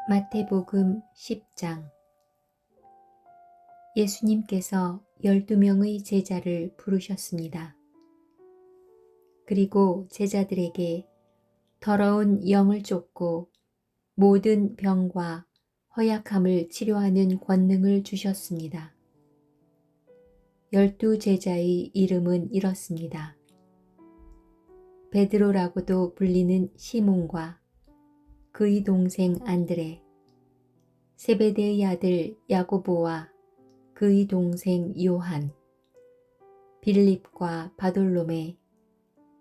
마태복음 10장. 예수님께서 12명의 제자를 부르셨습니다. 그리고 제자들에게 더러운 영을 쫓고 모든 병과 허약함을 치료하는 권능을 주셨습니다. 12제자의 이름은 이렇습니다. 베드로라고도 불리는 시몬과 그의 동생 안드레, 세베대의 아들 야고보와 그의 동생 요한, 빌립과 바돌로메,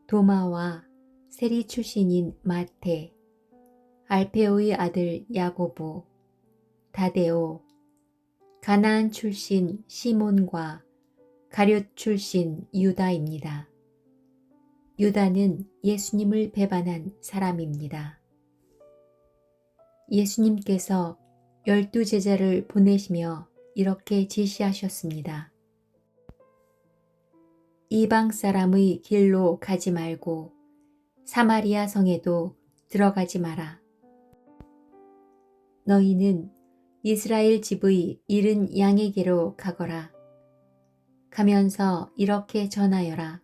도마와 세리 출신인 마태, 알페오의 아들 야고보, 다데오, 가나안 출신 시몬과 가룟 출신 유다입니다. 유다는 예수님을 배반한 사람입니다. 예수님께서 12제자를 보내시며 이렇게 지시하셨습니다. 이방 사람의 길로 가지 말고 사마리아 성에도 들어가지 마라. 너희는 이스라엘 집의 잃은 양에게로 가거라. 가면서 이렇게 전하여라.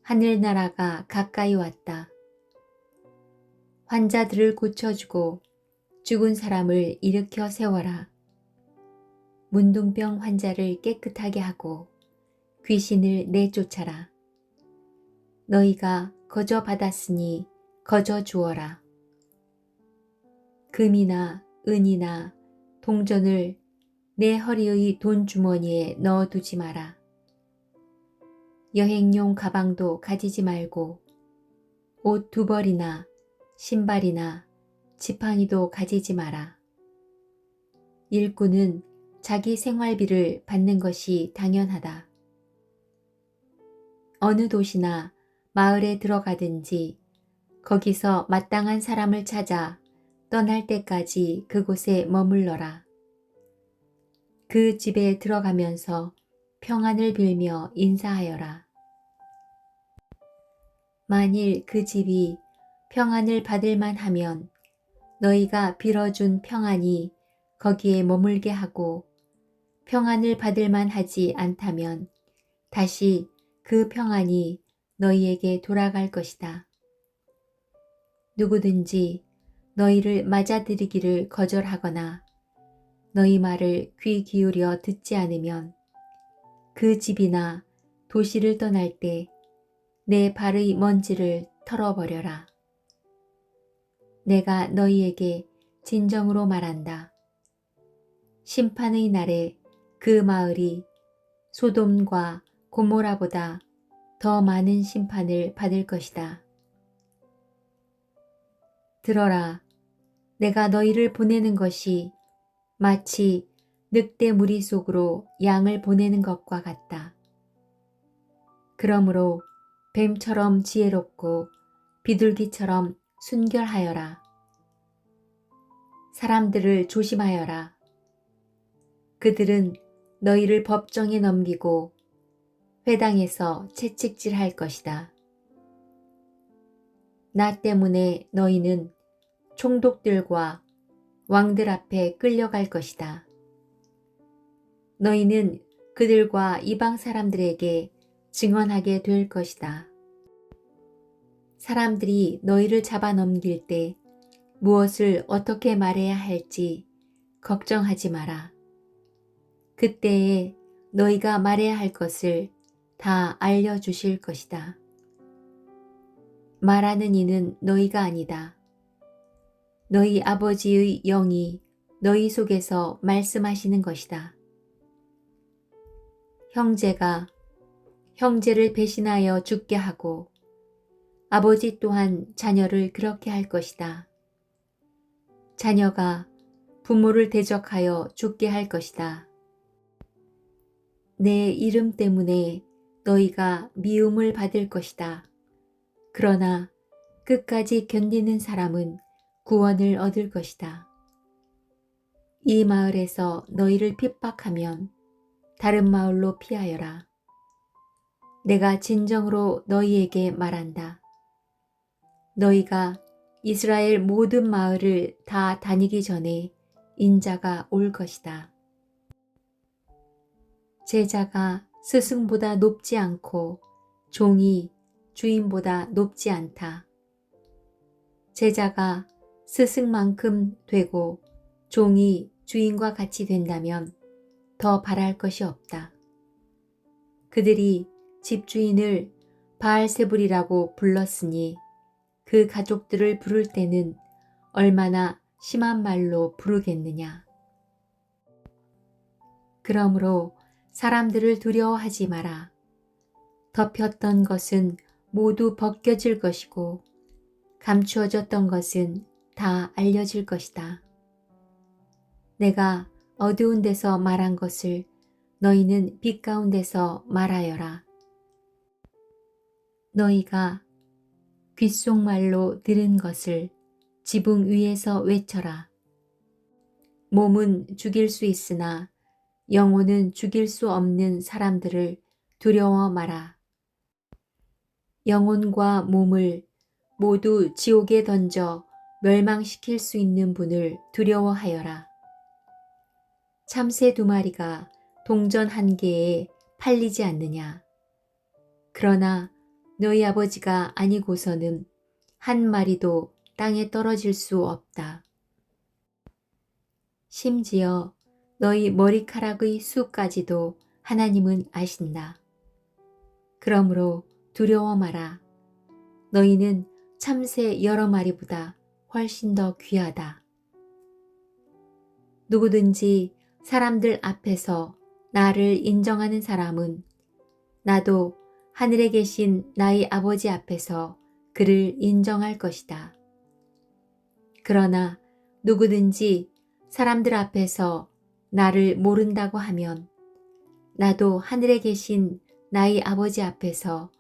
하늘나라가 가까이 왔다. 환자들을 고쳐주고 죽은 사람을 일으켜 세워라. 문둥병 환자를 깨끗하게 하고 귀신을 내쫓아라. 너희가 거저 받았으니 거저 주어라. 금이나 은이나 동전을 내 허리의 돈주머니에 넣어두지 마라. 여행용 가방도 가지지 말고 옷 2벌이나 신발이나 지팡이도 가지지 마라. 일꾼은 자기 생활비를 받는 것이 당연하다. 어느 도시나 마을에 들어가든지 거기서 마땅한 사람을 찾아 떠날 때까지 그곳에 머물러라. 그 집에 들어가면서 평안을 빌며 인사하여라. 만일 그 집이 평안을 받을 만하면 너희가 빌어준 평안이 거기에 머물게 하고 평안을 받을 만하지 않다면 다시 그 평안이 너희에게 돌아갈 것이다. 누구든지 너희를 맞아들이기를 거절하거나 너희 말을 귀 기울여 듣지 않으면 그 집이나 도시를 떠날 때 내 발의 먼지를 털어버려라. 내가 너희에게 진정으로 말한다. 심판의 날에 그 마을이 소돔과 고모라보다 더 많은 심판을 받을 것이다. 들어라. 내가 너희를 보내는 것이 마치 늑대 무리 속으로 양을 보내는 것과 같다. 그러므로 뱀처럼 지혜롭고 비둘기처럼 순결하여라. 사람들을 조심하여라. 그들은 너희를 법정에 넘기고 회당에서 채찍질할 것이다. 나 때문에 너희는 총독들과 왕들 앞에 끌려갈 것이다. 너희는 그들과 이방 사람들에게 증언하게 될 것이다. 사람들이 너희를 잡아 넘길 때 무엇을 어떻게 말해야 할지 걱정하지 마라. 그때에 너희가 말해야 할 것을 다 알려주실 것이다. 말하는 이는 너희가 아니다. 너희 아버지의 영이 너희 속에서 말씀하시는 것이다. 형제가 형제를 배신하여 죽게 하고 아버지 또한 자녀를 그렇게 할 것이다. 자녀가 부모를 대적하여 죽게 할 것이다. 내 이름 때문에 너희가 미움을 받을 것이다. 그러나 끝까지 견디는 사람은 구원을 얻을 것이다. 이 마을에서 너희를 핍박하면 다른 마을로 피하여라. 내가 진정으로 너희에게 말한다. 너희가 이스라엘 모든 마을을 다 다니기 전에 인자가 올 것이다. 제자가 스승보다 높지 않고 종이 주인보다 높지 않다. 제자가 스승만큼 되고 종이 주인과 같이 된다면 더 바랄 것이 없다. 그들이 집주인을 바알세불이라고 불렀으니 그 가족들을 부를 때는 얼마나 심한 말로 부르겠느냐. 그러므로 사람들을 두려워하지 마라. 덮였던 것은 모두 벗겨질 것이고 감추어졌던 것은 다 알려질 것이다. 내가 어두운 데서 말한 것을 너희는 빛 가운데서 말하여라. 너희가 귓속말로 들은 것을 지붕 위에서 외쳐라. 몸은 죽일 수 있으나 영혼은 죽일 수 없는 사람들을 두려워 마라. 영혼과 몸을 모두 지옥에 던져 멸망시킬 수 있는 분을 두려워하여라. 참새 2마리가 동전 1개에 팔리지 않느냐. 그러나 너희 아버지가 아니고서는 1마리도 땅에 떨어질 수 없다. 심지어 너희 머리카락의 수까지도 하나님은 아신다. 그러므로 두려워 마라. 너희는 참새 여러 마리보다 훨씬 더 귀하다. 누구든지 사람들 앞에서 나를 인정하는 사람은 나도 하늘에 계신 나의 아버지 앞에서 그를 인정할 것이다. 그러나 누구든지 사람들 앞에서 나를 모른다고 하면 나도 하늘에 계신 나의 아버지 앞에서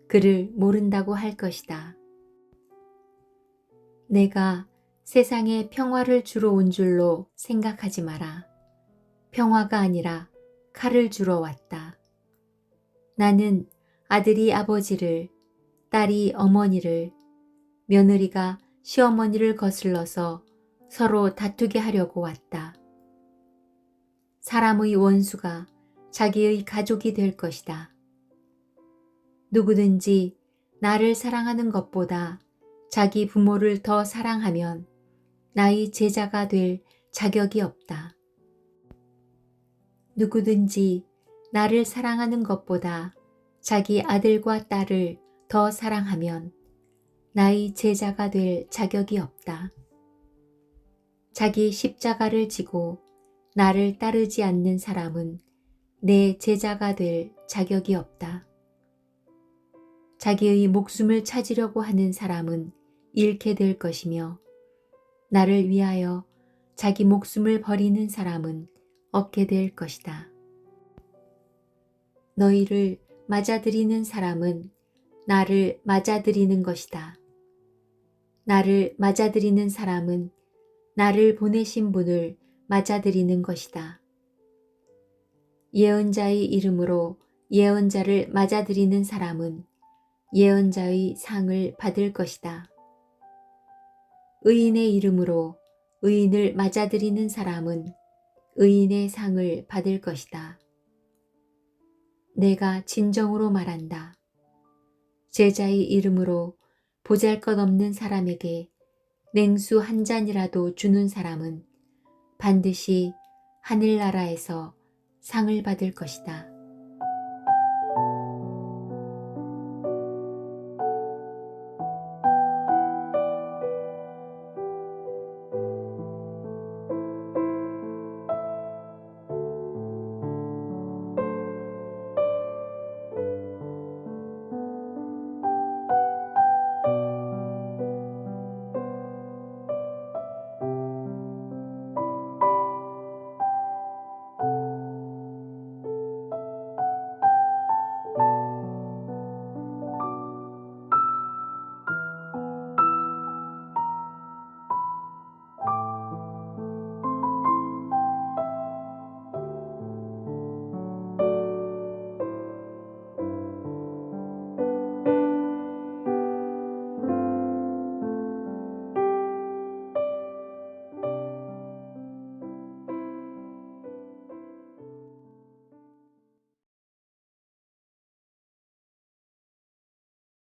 그를 모른다고 할 것이다. 내가 세상에 평화를 주러 온 줄로 생각하지 마라. 평화가 아니라 칼을 주러 왔다. 나는 아들이 아버지를, 딸이 어머니를, 며느리가 시어머니를 거슬러서 서로 다투게 하려고 왔다. 사람의 원수가 자기의 가족이 될 것이다. 누구든지 나를 사랑하는 것보다 자기 부모를 더 사랑하면 나의 제자가 될 자격이 없다. 누구든지 나를 사랑하는 것보다 자기 아들과 딸을 더 사랑하면 나의 제자가 될 자격이 없다. 자기 십자가를 지고 나를 따르지 않는 사람은 내 제자가 될 자격이 없다. 자기의 목숨을 찾으려고 하는 사람은 잃게 될 것이며 나를 위하여 자기 목숨을 버리는 사람은 얻게 될 것이다. 너희를 맞아들이는 사람은 나를 맞아들이는 것이다. 나를 맞아들이는 사람은 나를 보내신 분을 맞아들이는 것이다. 예언자의 이름으로 예언자를 맞아들이는 사람은 예언자의 상을 받을 것이다. 의인의 이름으로 의인을 맞아들이는 사람은 의인의 상을 받을 것이다. 내가 진정으로 말한다. 제자의 이름으로 보잘것없는 사람에게 냉수 1잔이라도 주는 사람은 반드시 하늘나라에서 상을 받을 것이다.